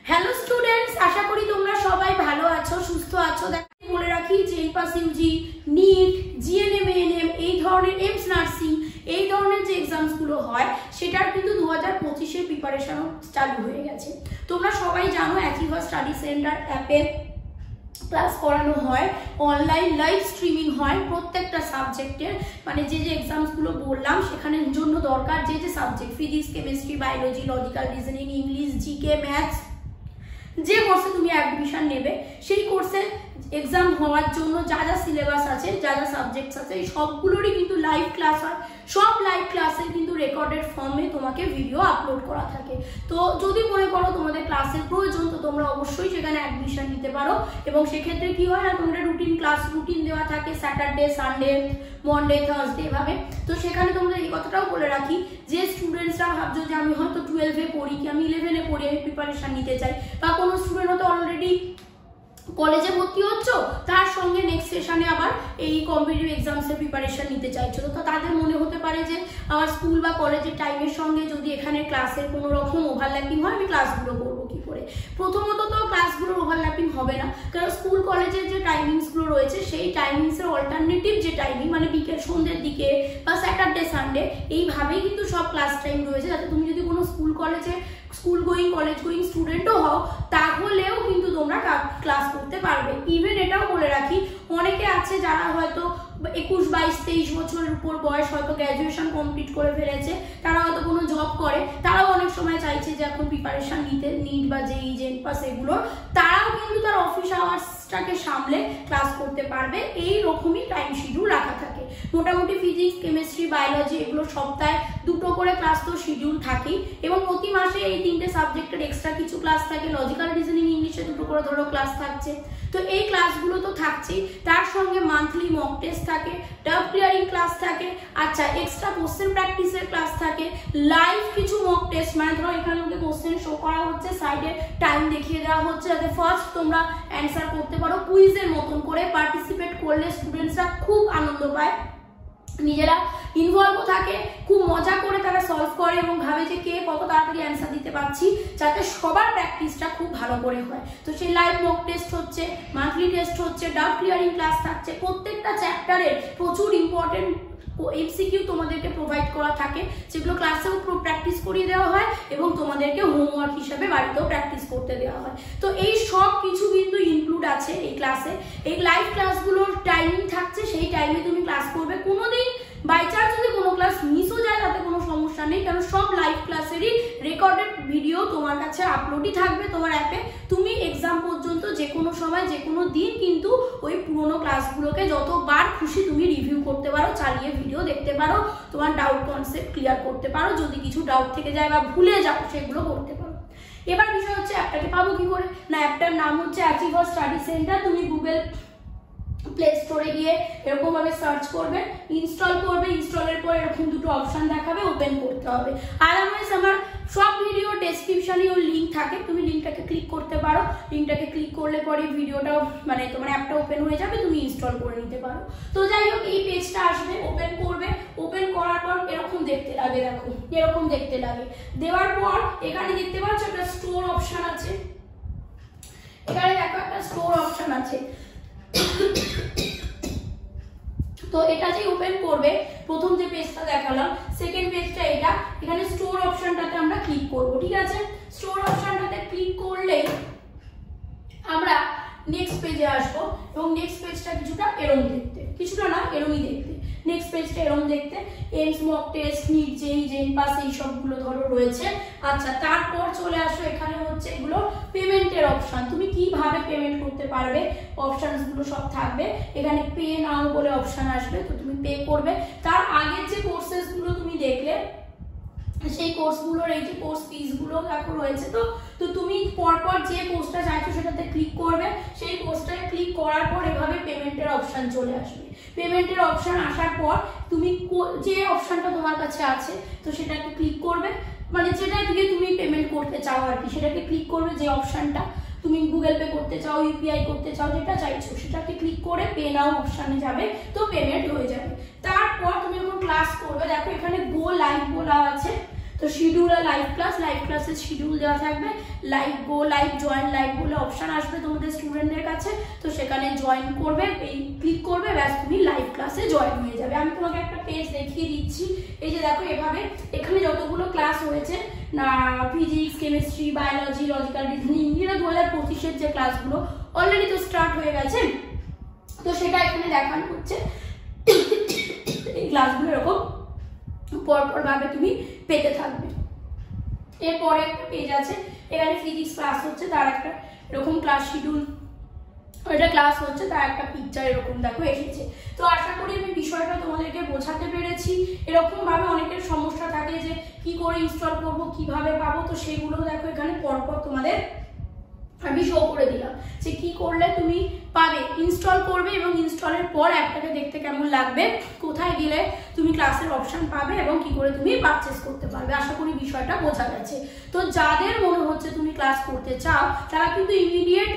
Hello students, আশা করি তোমরা সবাই ভালো আছো, সুস্থ আছো। বলে রাখি জেএনপাস ইউজি, নিট, জিএনএম, এএনএম এই ধরনের, এমস নার্সিং এই ধরনের যে এক্সামসগুলো হয় সেটার কিন্তু 2025-এর প্রিপারেশন চালু হয়ে গেছে। তোমরা সবাই জানো অ্যাচিভার স্টাডি সেন্টার অ্যাপে ক্লাস করানো হয়, অনলাইন লাইভ স্ট্রিমিং হয় প্রত্যেকটা সাবজেক্টের। মানে যে যে এক্সামসগুলো বললাম সেখানের জন্য দরকার যে যে subject, physics, chemistry, biology, logical reasoning, English, GK, maths, যে কোর্সে তুমি অ্যাডমিশন নেবে সেই কোর্সে এক্সাম হওয়ার জন্য যা যা সিলেবাস আছে, যা যা সাবজেক্টস আছে, এই সবগুলোরই কিন্তু লাইভ ক্লাস হয়। সব লাইভ ক্লাসের কিন্তু রেকর্ডেড ফর্মে তোমাকে ভিডিও আপলোড করা থাকে। তো যদি মনে করো তোমাদের ক্লাসের প্রয়োজন তো তোমরা অবশ্যই সেখানে অ্যাডমিশন নিতে পারো। এবং সেক্ষেত্রে কি হয় না, তোমাদের ক্লাস রুটিন দেওয়া থাকে স্যাটারডে, সানডে, মনডে, থার্সডে এভাবে। তো সেখানে তোমরা এই কথাটাও বলে রাখি যে স্টুডেন্টসরা ভাবছো যে আমি হয়তো 12-এ পড়ি কি আমি 11-এ পড়ি, আমি প্রিপারেশন নিতে চাই, বা কোনো স্টুডেন্ট হয়তো অলরেডি কলেজে ভর্তি হচ্ছ, তার সঙ্গে নেক্সট সেশনে আবার এই কম্পিটিটিভ এক্সামসের প্রিপারেশন নিতে চাইছো। তো তাদের মনে হতে পারে যে আমার স্কুল বা কলেজের টাইমের সঙ্গে যদি এখানে ক্লাসের কোনো রকম ওভারল্যাপিং হয় আমি ক্লাসগুলো করবো কি করে। প্রথমত তো ক্লাসগুলোর ওভারল্যাপিং হবে না, কারণ স্কুল কলেজের যে টাইমিংসগুলো রয়েছে সেই টাইমিংসের অল্টারনেটিভ যে টাইমিং মানে বিকেল সন্ধ্যের দিকে বা স্যাটারডে, সানডে এইভাবেই কিন্তু সব ক্লাস টাইম রয়েছে, যাতে তুমি যদি কোনো স্কুল গোয়িং, কলেজ গোয়িং স্টুডেন্টও হও তাহলেও কিন্তু তোমরা ক্লাস করতে পারবে। ইভেন এটাও বলে রাখি অনেকে আছে যারা হয়তো 21, 22, 23 বছরের উপর বয়স, হয়তো গ্র্যাজুয়েশন কমপ্লিট করে ফেলেছে, তারা হয়তো কোনো জব করে, তারাও অনেক সময় চাইছে যে এখন প্রিপারেশন নিতে, নিট বা জেই, জেএনপাস এগুলোর, তারাও কিন্তু তার অফিস আওয়ার্সটাকে সামলে ক্লাস করতে পারবে। এই রকমই টাইম শিডিউল রাখা থাকে। মোটামুটি ফিজিক্স, কেমিস্ট্রি, বায়োলজি এগুলো সপ্তাহে 2টো করে ক্লাস তো শিডিউল থাকেই, এবং প্রতি মাসে এই 3টে সাবজেক্টের এক্সট্রা কিছু ক্লাস থাকে। লজিক্যাল রিজনিং, ইংলিশে 2টো করে ধরো ক্লাস থাকছে। তো এই ক্লাসগুলো তো থাকছেই, তার সঙ্গে মান্থলি মক টেস্ট থাকে, ডাউট ক্লিয়ারিং ক্লাস থাকে, আচ্ছা এক্সট্রা কোশ্চেন প্র্যাকটিসের ক্লাস থাকে, লাইভ কিছু মক টেস্ট, মানে ধরো এখানে ওকে কোশ্চেন শো করা হচ্ছে, সাইডে টাইম দেখিয়ে দেওয়া হচ্ছে যাতে ফার্স্ট তোমরা অ্যান্সার করতে পারো। কুইজের মতন করে পার্টিসিপেট করলে স্টুডেন্টসরা খুব আনন্দ পায়, নিজেরা ইনভলভ থাকে, খুব মজা করে তারা সলভ করে এবং ভাবে যে কে কত তাড়াতাড়ি অ্যান্সার দিতে পারছি, যাতে সবার প্র্যাকটিসটা খুব ভালো করে হয়। তো সেই লাইভ মক টেস্ট হচ্ছে, মান্থলি টেস্ট হচ্ছে, ডাউট ক্লিয়ারিং ক্লাস থাকছে, প্রত্যেকটা চ্যাপ্টারের প্রচুর ইম্পর্টেন্ট এমসিকিউ তোমাদেরকে প্রোভাইড করা থাকে, যেগুলো ক্লাসেও প্র্যাকটিস করিয়ে দেওয়া হয় এবং তোমাদেরকে হোমওয়ার্ক হিসাবে বাড়িতেও প্র্যাকটিস করতে দেওয়া হয়। তো এই সব কিছু কিন্তু ইনক্লুড আছে এই ক্লাসে। এই লাইভ ক্লাসগুলোর টাইমিং থাকছে, সেই টাইমে তুমি ক্লাস করবে। কোনোদিন বাই চান্স যদি কোনো ক্লাস মিসও যায় তাতে কোনো সমস্যা নেই, কারণ সব লাইভ ক্লাসেরই রেকর্ডেড ভিডিও তোমার কাছে আপলোডই থাকবে তোমার অ্যাপে। তুমি এক্সাম পর্যন্ত যে কোনো সময়, যে কোনো দিন কিন্তু ওই পুরোনো ক্লাসগুলোকে যতবার খুশি তুমি রিভিউ করতে পারো, চালিয়ে ভিডিও দেখতে পারো, তোমার ডাউট কনসেপ্ট ক্লিয়ার করতে পারো, যদি কিছু ডাউট থেকে যায় বা ভুলে যাও সেগুলো করতে পারো। এবার বিষয় হচ্ছে অ্যাপটাকে পাবো কি করে না, অ্যাপটার নাম হচ্ছে অ্যাচিভার স্টাডি সেন্টার। তুমি গুগল প্লে স্টোরে গিয়ে এরকম ভাবে সার্চ করবে, ইনস্টল করবে, ইনস্টলের পর এরকম 2টো অপশন দেখাবে, ওপেন করতে হবে। আদারওয়াইজ আমার সব ভিডিও ডেসক্রিপশনে ওর লিঙ্ক থাকে, তুমি লিঙ্কটাকে ক্লিক করতে পারো। লিঙ্কটাকে ক্লিক করলে পরে ভিডিওটাও মানে তোমার অ্যাপটা ওপেন হয়ে যাবে, তুমি ইনস্টল করে নিতে পারো। তো যাই হোক, এই পেজটা আসবে, ওপেন করবে, ওপেন করার পর এরকম দেখতে লাগে, দেখো এরকম দেখতে লাগে। দেওয়ার পর এখানে দেখতে পাচ্ছ একটা স্টোর অপশন আছে, এখানে দেখো একটা স্টোর অপশন আছে। তো এটা যে ওপেন করবে, প্রথম যে পেজটা দেখালাম, সেকেন্ড পেজটা এটা, এখানে স্টোর অপশনটাতে আমরা ক্লিক করব, ঠিক আছে। স্টোর অপশনটাতে ক্লিক করলে আমরা নেক্সট পেজে আসবো, এবং নেক্সট পেজটা কিছুটা এরকম দেখতে, কিছুটা না এরকমই দেখতে, নেক্সট পেজটা এরকম দেখতে। এমস, মক টেস্ট, নিট, জেই, জেএনপাস এই সবগুলো ধরো রয়েছে। আচ্ছা, তারপর চলে আসো, এখানে হচ্ছে এগুলো পেমেন্টের অপশন, তুমি কিভাবে পেমেন্ট করতে পারবে অপশনসগুলো সব থাকবে। এখানে পে নাও বলে অপশন আসবে, তো তুমি পে করবে। তার আগের যে কোর্সেসগুলো তুমি দেখলে সেই কোর্সগুলোর এই যে কোর্স ফিসগুলো দেখো রয়েছে, তো তুমি পরপর যে কোর্সটা চাইছো সেটাতে ক্লিক করবে, সেই কোর্সটায় ক্লিক করার পর এভাবে পেমেন্টের অপশন চলে আসবে। পেমেন্টের অপশন আসার পর তুমি যে অপশনটা তোমার কাছে আছে তো সেটাকে ক্লিক করবে, মানে যেটা দিয়ে তুমি পেমেন্ট করতে চাও আর কি, সেটাকে ক্লিক করবে। যে অপশনটা তুমি গুগল পে করতে চাও, ইউপিআই করতে চাও, যেটা চাইছো সেটাকে ক্লিক করে পে নাও অপশনে যাবে, তো পেমেন্ট হয়ে যাবে। তারপর তুমি যখন ক্লাস করবে, দেখো এখানে গো লাইভ বলা আছে, তো তো শিডিউল আর লাইভ ক্লাসের শিডিউল দেওয়া থাকবে, লাইভ গো লাইভ জয়েন লাইভ বলে অপশন আসবে তোমাদের স্টুডেন্টদের কাছে, তো সেখানে জয়েন করবে, এই ক্লিক করবে, ব্যাস তুমি লাইভ ক্লাসে জয়েন হয়ে যাবে। আমি তোমাকে একটা পেজ দেখিয়ে দিচ্ছি, এই যে দেখো এভাবে এখানে যতগুলো ক্লাস হয়েছে না physics, chemistry, biology, logical reasoning, যেটা 2025-এর যে ক্লাসগুলো অলরেডি তো স্টার্ট হয়ে গেছে, তো সেটা এখানে দেখানো হচ্ছে। এই ক্লাসগুলো এরকম পরপর ভাবে তুমি পেতে থাকবে। এরপরে একটা পেজ আছে, এখানে ফিজিক্স ক্লাস হচ্ছে তার একটা এরকম ক্লাস শিডিউল, এটা ক্লাস হচ্ছে তার একটা পিকচার এরকম দেখো এসেছে। তো আশা করি আমি বিষয়টা তোমাদেরকে বোঝাতে পেরেছি। এরকম ভাবে অনেকের সমস্যা থাকে যে কি করে ইনস্টল করব, কিভাবে পাবো, তো সেগুলো দেখো এখানে পরপর তোমাদের আমি শো করে দিলাম যে কি করলে তুমি পাবে। ইনস্টল করবে এবং ইনস্টলের পর অ্যাপটাকে দেখতে কেমন লাগবে, কোথায় গেলে তুমি ক্লাসের অপশন পাবে এবং কি করে তুমি পারচেস করতে পারবে। আশা করি বিষয়টা বোঝা গেছে। তো যাদের মনে হচ্ছে তুমি ক্লাস করতে চাও তারা কিন্তু ইমিডিয়েট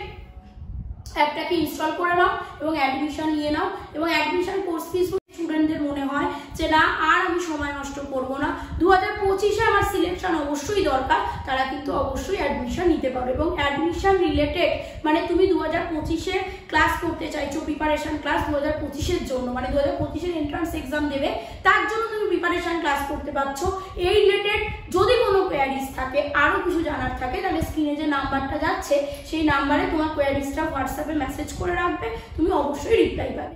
অ্যাপটাকে ইনস্টল করে নাও এবং অ্যাডমিশন নিয়ে নাও। এবং অ্যাডমিশন কোর্স ফিস স্টুডেন্টদের মনে হয় যে না আর আমি সময় নষ্ট করব না, 2025-এ আমার সিলেকশন অবশ্যই দরকার, তারা কিন্তু অবশ্যই অ্যাডমিশন নিতে পারো। এবং অ্যাডমিশন রিলেটেড মানে তুমি 2025-এ ক্লাস করতে চাইছো, প্রিপারেশন ক্লাস 2025-এর জন্য, মানে 2025-এর এন্ট্রান্স এক্সাম দেবে তার জন্য তুমি প্রিপারেশন ক্লাস করতে পারছো। এই রিলেটেড যদি কোনো কোয়ারিজ থাকে, আরও কিছু জানার থাকে, তাহলে স্ক্রিনে যে নাম্বারটা যাচ্ছে সেই নাম্বারে তোমার কোয়ারিজটা হোয়াটসঅ্যাপে মেসেজ করে রাখবে, তুমি অবশ্যই রিপ্লাই পাবে।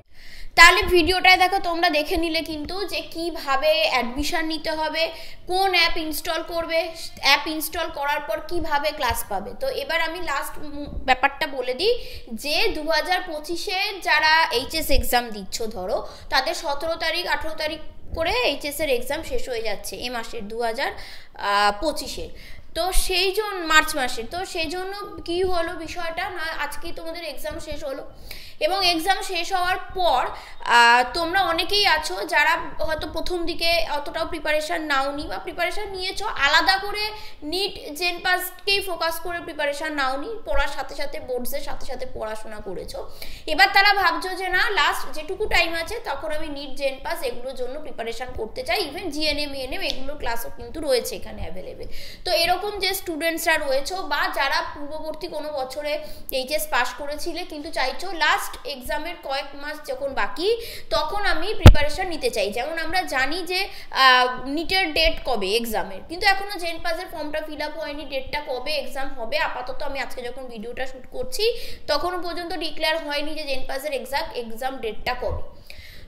তাহলে ভিডিওটায় দেখো তোমরা দেখে নিলে কিন্তু যে কিভাবে অ্যাডমিশন নিতে হবে, কোন অ্যাপ ইনস্টল করবে, অ্যাপ ইনস্টল করার পর কিভাবে ক্লাস পাবে। তো এবার আমি লাস্ট ব্যাপারটা বলে দিই যে 2025-এ যারা এইচএস এক্সাম দিচ্ছ, ধরো তাদের 17 তারিখ 18 তারিখ করে এইচএসের এক্সাম শেষ হয়ে যাচ্ছে এ মাসের 2025-এ, তো সেই জন্য মার্চ মাসে। তো সেই জন্য কি হলো বিষয়টা না, আজকেই তোমাদের এক্সাম শেষ হলো এবং এক্সাম শেষ হওয়ার পর তোমরা অনেকেই আছো যারা হয়তো প্রথম দিকে অতটাও প্রিপারেশান নাওনি বা প্রিপারেশান নিয়েছো আলাদা করে নিট জেনপাসকেই ফোকাস করে প্রিপারেশান নাওনি, পড়ার সাথে সাথে বোর্ডসের সাথে সাথে পড়াশোনা করেছো। এবার তারা ভাবছো যে না লাস্ট যেটুকু টাইম আছে তখন আমি নিট জেনপাস এগুলোর জন্য প্রিপারেশান করতে চাই, ইভেন জিএনএম ইএনএম এগুলোর ক্লাসও কিন্তু রয়েছে এখানে অ্যাভেলেবেল। তো এরকম যে স্টুডেন্টসরা রয়েছো বা যারা পূর্ববর্তী কোনো বছরে এইচএস পাস করেছিলে কিন্তু চাইছো লাস্ট এক্সামের কয়েক মাস যখন বাকি তখন আমি প্রিপারেশন নিতে চাই, যেমন আমরা জানি যে নিটের ডেট কবে এক্সামের, কিন্তু এখনো জেনপাসের ফর্মটা ফিল আপ হয়নি, ডেটটা কবে এক্সাম হবে আপাতত আমি আজকে যখন ভিডিওটা শুট করছি তখনও পর্যন্ত ডিক্লেয়ার হয়নি যে জেনপাসের এক্সাক্ট এক্সাম ডেটটা কবে।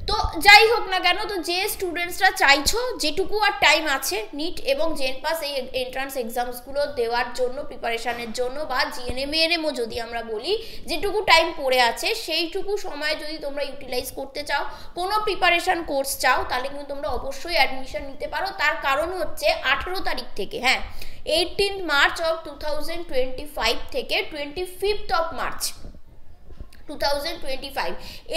তো যাই হোক না কেন, তো যে স্টুডেন্টসরা চাইছো যেটুকু আর টাইম আছে নিট এবং জেনপাস এই এন্ট্রান্স এক্সামসগুলো দেওয়ার জন্য প্রিপারেশানের জন্য বা জিএনএমও যদি আমরা বলি যেটুকু টাইম পড়ে আছে সেইটুকু সময় যদি তোমরা ইউটিলাইজ করতে চাও, কোনো প্রিপারেশান কোর্স চাও, তাহলে কিন্তু তোমরা অবশ্যই অ্যাডমিশন নিতে পারো। তার কারণ হচ্ছে 18 তারিখ থেকে, হ্যাঁ 18 মার্চ অফ 2025 থেকে 25 অফ মার্চ 2025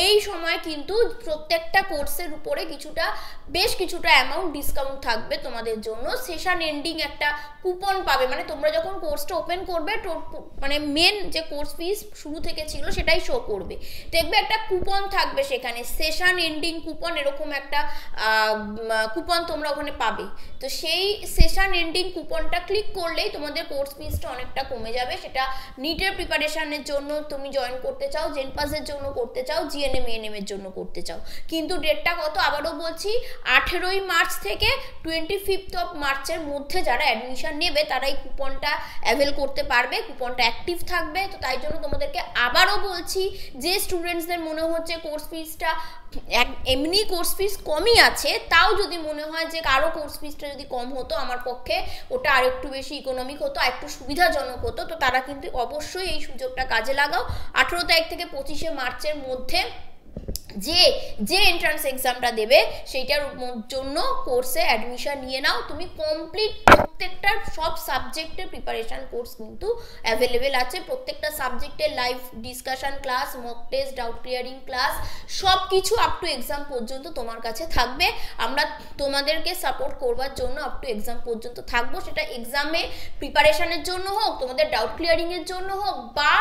এই সময় কিন্তু প্রত্যেকটা কোর্সের উপরে বেশ কিছুটা অ্যামাউন্ট ডিসকাউন্ট থাকবে তোমাদের জন্য। সেশন এন্ডিং একটা কুপন পাবে, মানে তোমরা যখন কোর্সটা ওপেন করবে মানে মেন যে কোর্স ফিস শুরু থেকে ছিল সেটাই শো করবে, দেখবে একটা কুপন থাকবে সেখানে, সেশন এন্ডিং কুপন, এরকম একটা কুপন তোমরা ওখানে পাবে। তো সেই সেশন এন্ডিং কুপনটা ক্লিক করলেই তোমাদের কোর্স ফিসটা অনেকটা কমে যাবে। সেটা নিটের প্রিপারেশনের জন্য তুমি জয়েন করতে চাও, জেনপাসের জন্য করতে চাও, জিএনএম এএনএম এর জন্য করতে চাও, কিন্তু ডেটটা কত আবারও বলছি 18 মার্চ থেকে 25 অফ মার্চের মধ্যে যারা অ্যাডমিশন নেবে তারা এই কুপনটা অ্যাভেল করতে পারবে, কুপনটা অ্যাক্টিভ থাকবে। তো তাই জন্য তোমাদেরকে আবারও বলছি যে স্টুডেন্টসদের মনে হচ্ছে কোর্স ফিসটা এমনি কোর্স ফিস কমই আছে, তাও যদি মনে হয় যে কারো কোর্স ফিসটা যদি কম হতো আমার পক্ষে ওটা আর একটু বেশি ইকোনমিক হতো, একটু সুবিধাজনক হতো, তো তারা কিন্তু অবশ্যই এই সুযোগটা কাজে লাগাও। 18 তারিখ থেকে 25 মার্চের মধ্যে যে এন্ট্রান্স এক্সামটা দেবে সেইটার জন্য কোর্সে অ্যাডমিশন নিয়ে নাও। তুমি কমপ্লিট প্রত্যেকটা সব সাবজেক্টের প্রিপারেশন কোর্স কিন্তু অ্যাভেলেবেল আছে, প্রত্যেকটা সাবজেক্টের live discussion class, mock test, doubt clearing class সব কিছু আপ টু এক্সাম পর্যন্ত তোমার কাছে থাকবে। আমরা তোমাদেরকে সাপোর্ট করবার জন্য আপ টু এক্সাম পর্যন্ত থাকবো, সেটা এক্সামে প্রিপারেশনের জন্য হোক, তোমাদের ডাউট ক্লিয়ারিংয়ের জন্য হোক, বা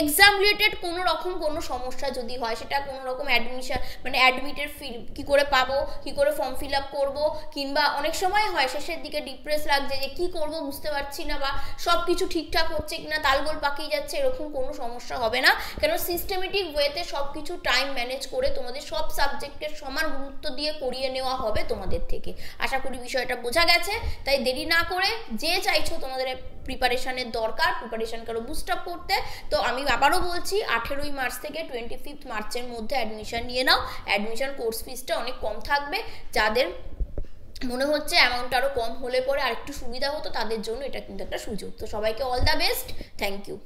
এক্সাম রিলেটেড কোনো রকম কোনো সমস্যা যদি হয়, সেটা কোনো রকম অ্যাডমিশন অ্যাডমিশন মানে অ্যাডমিটের কী করে পাবো, কী করে ফর্ম ফিল আপ করবো, কিংবা অনেক সময় হয় শেষের দিকে ডিপ্রেস লাগছে যে কী করবো বুঝতে পারছি না, বা সব কিছু ঠিকঠাক হচ্ছে কিনা, তালগোল পাকিয়ে যাচ্ছে, এরকম কোনো সমস্যা হবে না। কেন সিস্টেমেটিক ওয়েতে সব কিছু টাইম ম্যানেজ করে তোমাদের সব সাবজেক্টের সমান গুরুত্ব দিয়ে করিয়ে নেওয়া হবে তোমাদের থেকে। আশা করি বিষয়টা বোঝা গেছে। তাই দেরি না করে যে চাইছো তোমাদের প্রিপারেশনের দরকার, প্রিপারেশনকে আরও বুস্ট আপ করতে, তো আমি আবারও বলছি 18ই মার্চ থেকে 25 মার্চের মধ্যে অ্যাডমিশন নিয়ে নাও। অ্যাডমিশন কোর্স ফিসটা অনেক কম থাকবে, যাদের মনে হচ্ছে অ্যামাউন্ট আরও কম হলে পরে আরেকটু সুবিধা হতো তাদের জন্য এটা কিন্তু একটা সুযোগ। তো সবাইকে all the best, thank you.